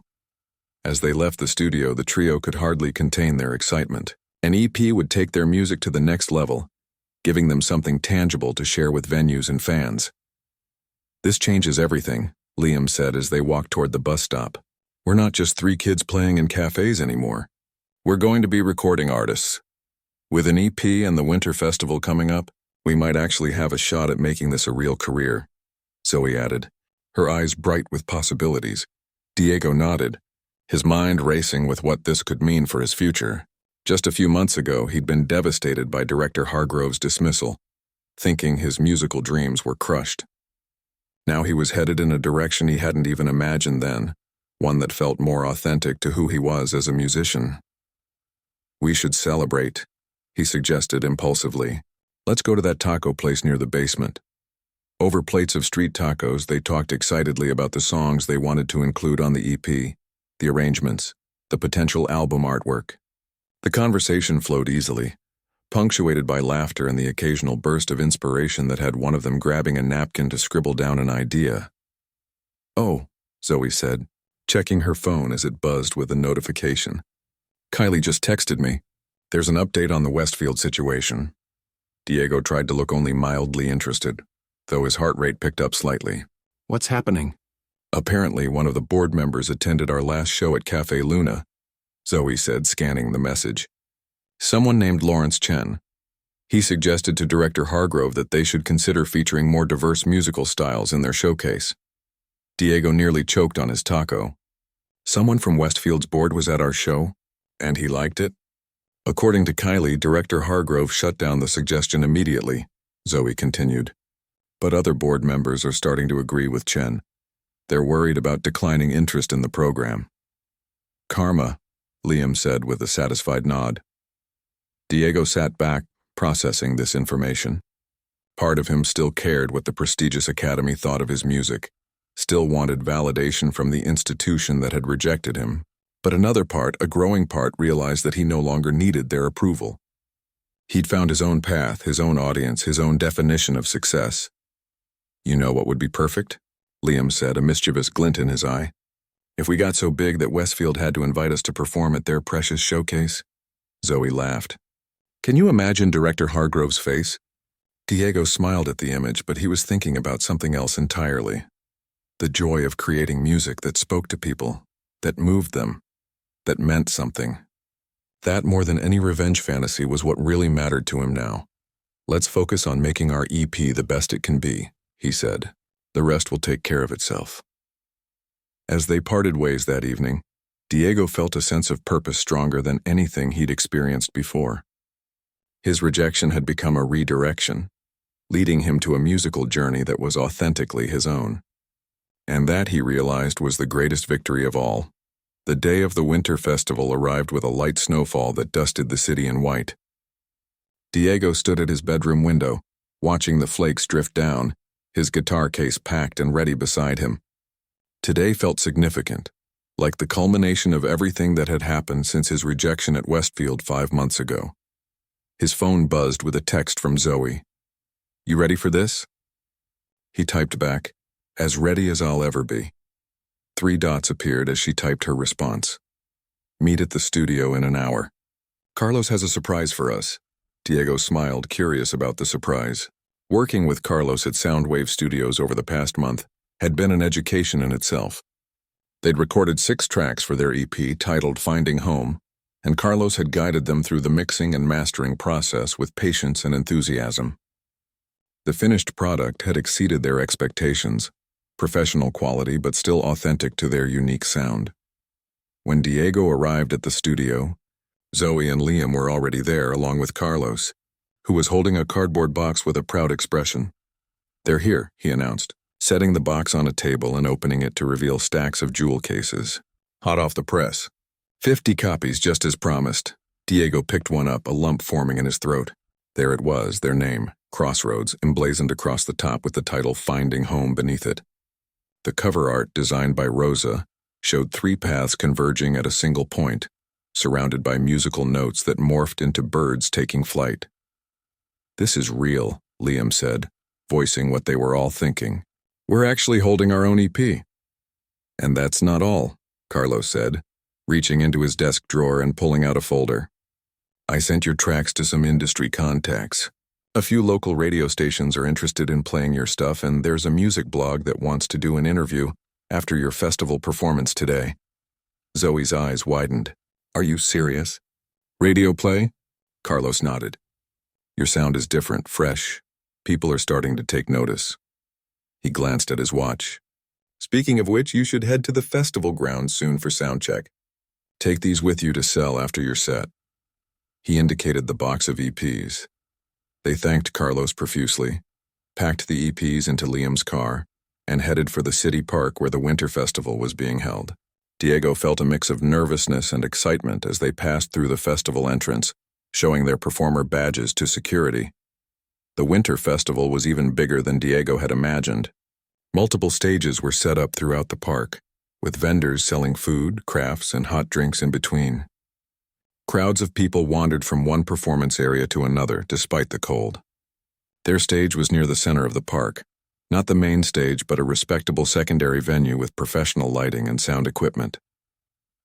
As they left the studio, the trio could hardly contain their excitement. An EP would take their music to the next level, giving them something tangible to share with venues and fans. This changes everything, Liam said as they walked toward the bus stop. We're not just 3 kids playing in cafes anymore. We're going to be recording artists. With an EP and the Winter Festival coming up, we might actually have a shot at making this a real career, Zoe added, her eyes bright with possibilities. Diego nodded, his mind racing with what this could mean for his future. Just a few months ago, he'd been devastated by Director Hargrove's dismissal, thinking his musical dreams were crushed. Now he was headed in a direction he hadn't even imagined then, one that felt more authentic to who he was as a musician. We should celebrate, he suggested impulsively. Let's go to that taco place near the basement. Over plates of street tacos, they talked excitedly about the songs they wanted to include on the EP, the arrangements, the potential album artwork. The conversation flowed easily, punctuated by laughter and the occasional burst of inspiration that had one of them grabbing a napkin to scribble down an idea. Oh, Zoe said, checking her phone as it buzzed with a notification. Kylie just texted me. There's an update on the Westfield situation. Diego tried to look only mildly interested, though his heart rate picked up slightly. What's happening? Apparently, one of the board members attended our last show at Cafe Luna, Zoe said, scanning the message. Someone named Lawrence Chen. He suggested to Director Hargrove that they should consider featuring more diverse musical styles in their showcase. Diego nearly choked on his taco. Someone from Westfield's board was at our show, and he liked it? According to Kylie, Director Hargrove shut down the suggestion immediately, Zoe continued. But other board members are starting to agree with Chen. They're worried about declining interest in the program. Karma, Liam said with a satisfied nod. Diego sat back, processing this information. Part of him still cared what the prestigious academy thought of his music, still wanted validation from the institution that had rejected him, but another part, a growing part, realized that he no longer needed their approval. He'd found his own path, his own audience, his own definition of success. You know what would be perfect? Liam said, a mischievous glint in his eye. If we got so big that Westfield had to invite us to perform at their precious showcase? Zoe laughed. Can you imagine Director Hargrove's face? Diego smiled at the image, but he was thinking about something else entirely. The joy of creating music that spoke to people, that moved them, that meant something. That, more than any revenge fantasy, was what really mattered to him now. Let's focus on making our EP the best it can be, he said. The rest will take care of itself. As they parted ways that evening, Diego felt a sense of purpose stronger than anything he'd experienced before. His rejection had become a redirection, leading him to a musical journey that was authentically his own. And that, he realized, was the greatest victory of all. The day of the Winter Festival arrived with a light snowfall that dusted the city in white. Diego stood at his bedroom window, watching the flakes drift down, his guitar case packed and ready beside him. Today felt significant, like the culmination of everything that had happened since his rejection at Westfield 5 months ago. His phone buzzed with a text from Zoe. You ready for this? He typed back, as ready as I'll ever be. 3 dots appeared as she typed her response. Meet at the studio in an hour. Carlos has a surprise for us. Diego smiled, curious about the surprise. Working with Carlos at Soundwave Studios over the past month had been an education in itself. They'd recorded 6 tracks for their EP titled Finding Home, and Carlos had guided them through the mixing and mastering process with patience and enthusiasm. The finished product had exceeded their expectations, professional quality but still authentic to their unique sound. When Diego arrived at the studio, Zoe and Liam were already there along with Carlos, who was holding a cardboard box with a proud expression. "They're here," he announced, setting the box on a table and opening it to reveal stacks of jewel cases. Hot off the press. 50 copies, just as promised. Diego picked one up, a lump forming in his throat. There it was, their name, Crossroads, emblazoned across the top with the title Finding Home beneath it. The cover art, designed by Rosa, showed 3 paths converging at a single point, surrounded by musical notes that morphed into birds taking flight. "This is real," Liam said, voicing what they were all thinking. "We're actually holding our own EP." "And that's not all," Carlos said, reaching into his desk drawer and pulling out a folder. "I sent your tracks to some industry contacts. A few local radio stations are interested in playing your stuff, and there's a music blog that wants to do an interview after your festival performance today." Zoe's eyes widened. "Are you serious?" "Radio play?" Carlos nodded. "Your sound is different, fresh. People are starting to take notice." He glanced at his watch. "Speaking of which, you should head to the festival grounds soon for sound check. Take these with you to sell after your set." He indicated the box of EPs. They thanked Carlos profusely, packed the EPs into Liam's car, and headed for the city park where the winter festival was being held. Diego felt a mix of nervousness and excitement as they passed through the festival entrance, showing their performer badges to security. The winter festival was even bigger than Diego had imagined. Multiple stages were set up throughout the park, with vendors selling food, crafts, and hot drinks in between. Crowds of people wandered from one performance area to another, despite the cold. Their stage was near the center of the park, not the main stage but a respectable secondary venue with professional lighting and sound equipment.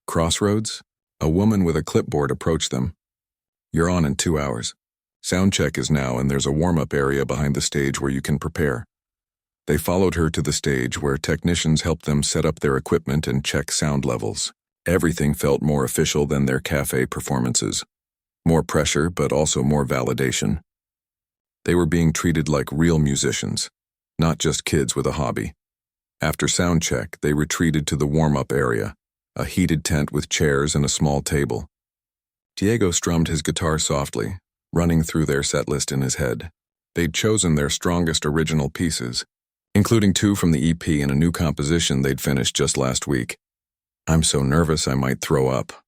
Crossroads? A woman with a clipboard approached them. "You're on in 2 hours. Sound check is now, and there's a warm-up area behind the stage where you can prepare." They followed her to the stage where technicians helped them set up their equipment and check sound levels. Everything felt more official than their cafe performances. More pressure, but also more validation. They were being treated like real musicians, not just kids with a hobby. After sound check, they retreated to the warm-up area, a heated tent with chairs and a small table. Diego strummed his guitar softly, running through their set list in his head. They'd chosen their strongest original pieces, including 2 from the EP and a new composition they'd finished just last week. "I'm so nervous I might throw up,"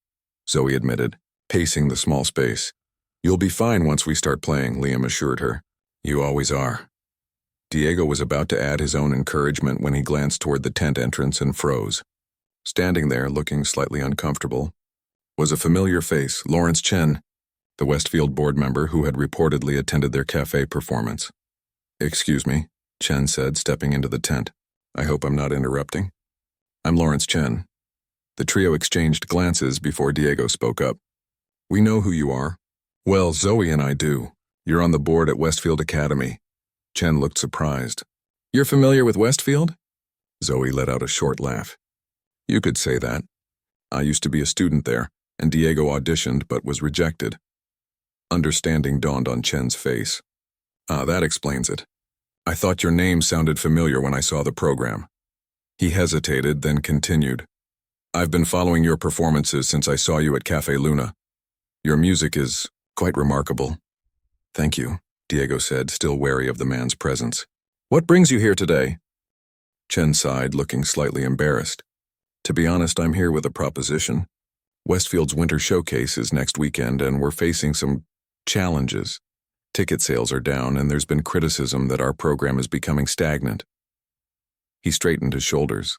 Zoe admitted, pacing the small space. "You'll be fine once we start playing," Liam assured her. "You always are." Diego was about to add his own encouragement when he glanced toward the tent entrance and froze. Standing there, looking slightly uncomfortable, was a familiar face, Lawrence Chen, the Westfield board member who had reportedly attended their cafe performance. "Excuse me," Chen said, stepping into the tent. "I hope I'm not interrupting." "I'm Lawrence Chen." The trio exchanged glances before Diego spoke up. "We know who you are." "Well, Zoe and I do. You're on the board at Westfield Academy." Chen looked surprised. "You're familiar with Westfield?" Zoe let out a short laugh. "You could say that. I used to be a student there, and Diego auditioned but was rejected." Understanding dawned on Chen's face. "Ah, that explains it. I thought your name sounded familiar when I saw the program." He hesitated, then continued. "I've been following your performances since I saw you at Café Luna. Your music is quite remarkable." "Thank you," Diego said, still wary of the man's presence. "What brings you here today?" Chen sighed, looking slightly embarrassed. "To be honest, I'm here with a proposition. Westfield's winter showcase is next weekend, and we're facing some challenges. Ticket sales are down, and there's been criticism that our program is becoming stagnant." He straightened his shoulders.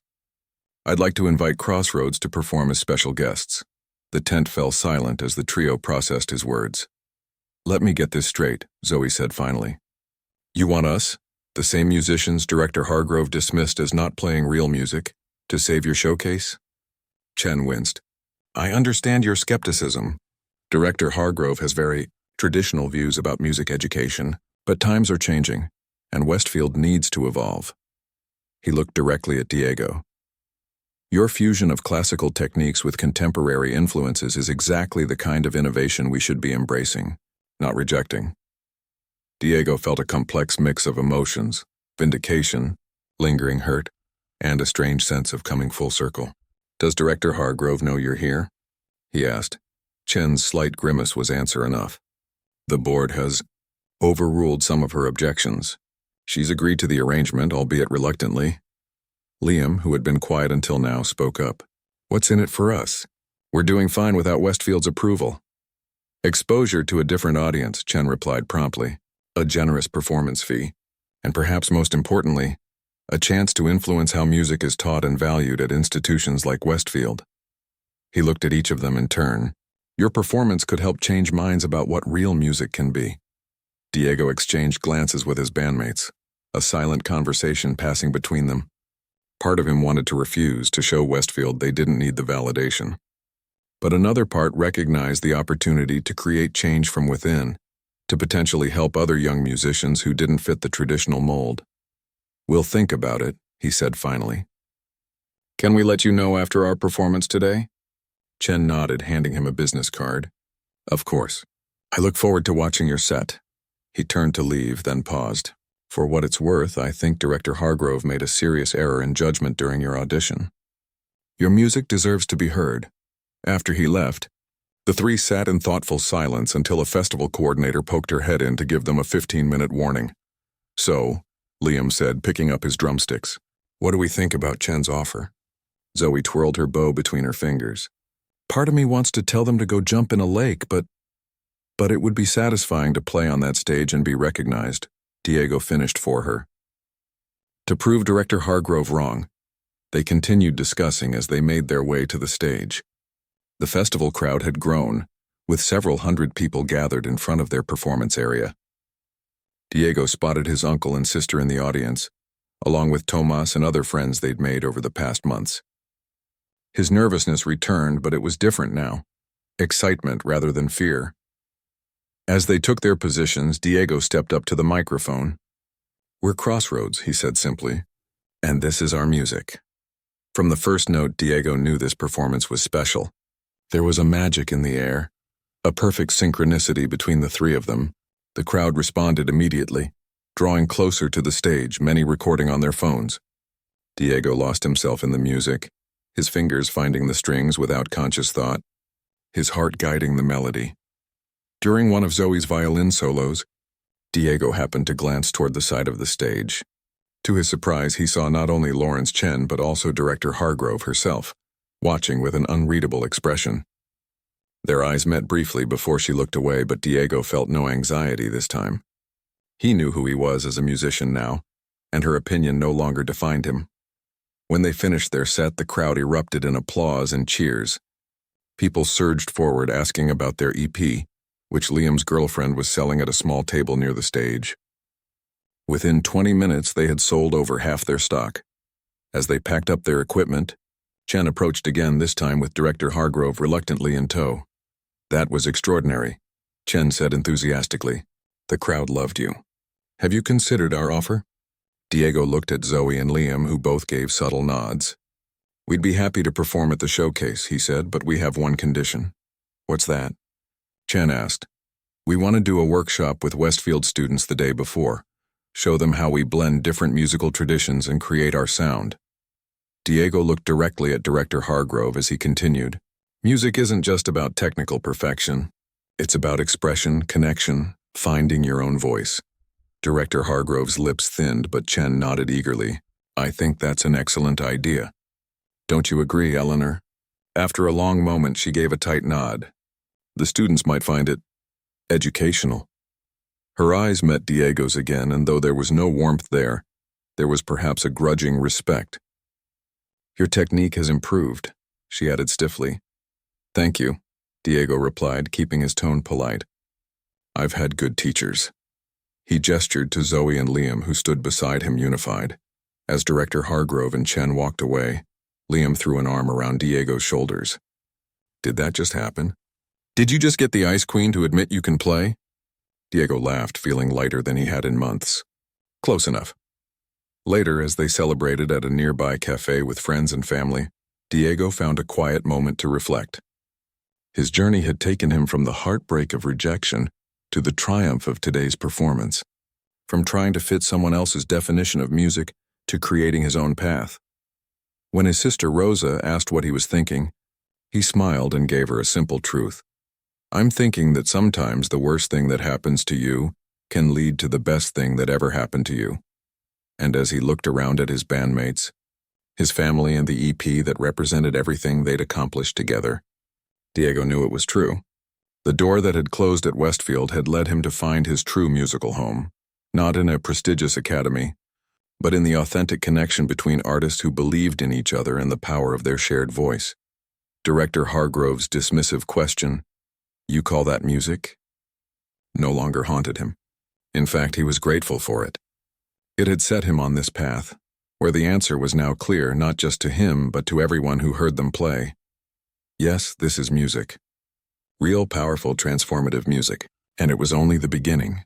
"I'd like to invite Crossroads to perform as special guests." The tent fell silent as the trio processed his words. "Let me get this straight," Zoe said finally. "You want us, the same musicians Director Hargrove dismissed as not playing real music, to save your showcase?" Chen winced. "I understand your skepticism. Director Hargrove has very traditional views about music education, but times are changing, and Westfield needs to evolve." He looked directly at Diego. Your fusion of classical techniques with contemporary influences is exactly the kind of innovation we should be embracing, not rejecting. Diego felt a complex mix of emotions, vindication, lingering hurt, and a strange sense of coming full circle. "Does Director Hargrove know you're here?" he asked. Chen's slight grimace was answer enough. "The board has overruled some of her objections. She's agreed to the arrangement, albeit reluctantly." Liam, who had been quiet until now, spoke up. "What's in it for us? We're doing fine without Westfield's approval." "Exposure to a different audience," Chen replied promptly. "A generous performance fee, and perhaps most importantly, a chance to influence how music is taught and valued at institutions like Westfield." He looked at each of them in turn. "Your performance could help change minds about what real music can be." Diego exchanged glances with his bandmates, a silent conversation passing between them. Part of him wanted to refuse, to show Westfield they didn't need the validation. But another part recognized the opportunity to create change from within, to potentially help other young musicians who didn't fit the traditional mold. "We'll think about it," he said finally. "Can we let you know after our performance today?" Chen nodded, handing him a business card. "Of course. I look forward to watching your set." He turned to leave, then paused. "For what it's worth, I think Director Hargrove made a serious error in judgment during your audition. Your music deserves to be heard." After he left, the three sat in thoughtful silence until a festival coordinator poked her head in to give them a 15-minute warning. "So," Liam said, picking up his drumsticks, "what do we think about Chen's offer?" Zoe twirled her bow between her fingers. "Part of me wants to tell them to go jump in a lake, but it would be satisfying to play on that stage and be recognized," Diego finished for her. To prove Director Hargrove wrong, they continued discussing as they made their way to the stage. The festival crowd had grown, with several hundred people gathered in front of their performance area. Diego spotted his uncle and sister in the audience, along with Tomas and other friends they'd made over the past months. His nervousness returned, but it was different now. Excitement rather than fear. As they took their positions, Diego stepped up to the microphone. "We're Crossroads," he said simply, "and this is our music." From the first note, Diego knew this performance was special. There was a magic in the air, a perfect synchronicity between the three of them. The crowd responded immediately, drawing closer to the stage, many recording on their phones. Diego lost himself in the music, his fingers finding the strings without conscious thought, his heart guiding the melody. During one of Zoe's violin solos, Diego happened to glance toward the side of the stage. To his surprise, he saw not only Lawrence Chen but also Director Hargrove herself, watching with an unreadable expression. Their eyes met briefly before she looked away, but Diego felt no anxiety this time. He knew who he was as a musician now, and her opinion no longer defined him. When they finished their set, the crowd erupted in applause and cheers. People surged forward asking about their EP, which Liam's girlfriend was selling at a small table near the stage. Within 20 minutes, they had sold over half their stock. As they packed up their equipment, Chen approached again, this time with Director Hargrove reluctantly in tow. "That was extraordinary," Chen said enthusiastically. "The crowd loved you. Have you considered our offer?" Diego looked at Zoe and Liam, who both gave subtle nods. "We'd be happy to perform at the showcase," he said, "but we have one condition." "What's that?" Chen asked. "We want to do a workshop with Westfield students the day before, show them how we blend different musical traditions and create our sound." Diego looked directly at Director Hargrove as he continued. "Music isn't just about technical perfection. It's about expression, connection, finding your own voice." Director Hargrove's lips thinned, but Chen nodded eagerly. "I think that's an excellent idea. Don't you agree, Eleanor?" After a long moment, she gave a tight nod. "The students might find it educational." Her eyes met Diego's again, and though there was no warmth there was perhaps a grudging respect. "Your technique has improved," she added stiffly. "Thank you," Diego replied, keeping his tone polite. "I've had good teachers." He gestured to Zoe and Liam, who stood beside him unified. As Director Hargrove and Chen walked away, Liam threw an arm around Diego's shoulders. "Did that just happen? Did you just get the Ice Queen to admit you can play?" Diego laughed, feeling lighter than he had in months. "Close enough." Later, as they celebrated at a nearby cafe with friends and family, Diego found a quiet moment to reflect. His journey had taken him from the heartbreak of rejection to the triumph of today's performance, from trying to fit someone else's definition of music to creating his own path. When his sister Rosa asked what he was thinking, he smiled and gave her a simple truth. "I'm thinking that sometimes the worst thing that happens to you can lead to the best thing that ever happened to you." And as he looked around at his bandmates, his family and the EP that represented everything they'd accomplished together, Diego knew it was true. The door that had closed at Westfield had led him to find his true musical home, not in a prestigious academy, but in the authentic connection between artists who believed in each other and the power of their shared voice. Director Hargrove's dismissive question, "You call that music?" no longer haunted him. In fact, he was grateful for it. It had set him on this path, where the answer was now clear not just to him but to everyone who heard them play. Yes, this is music. Real, powerful, transformative music. And it was only the beginning.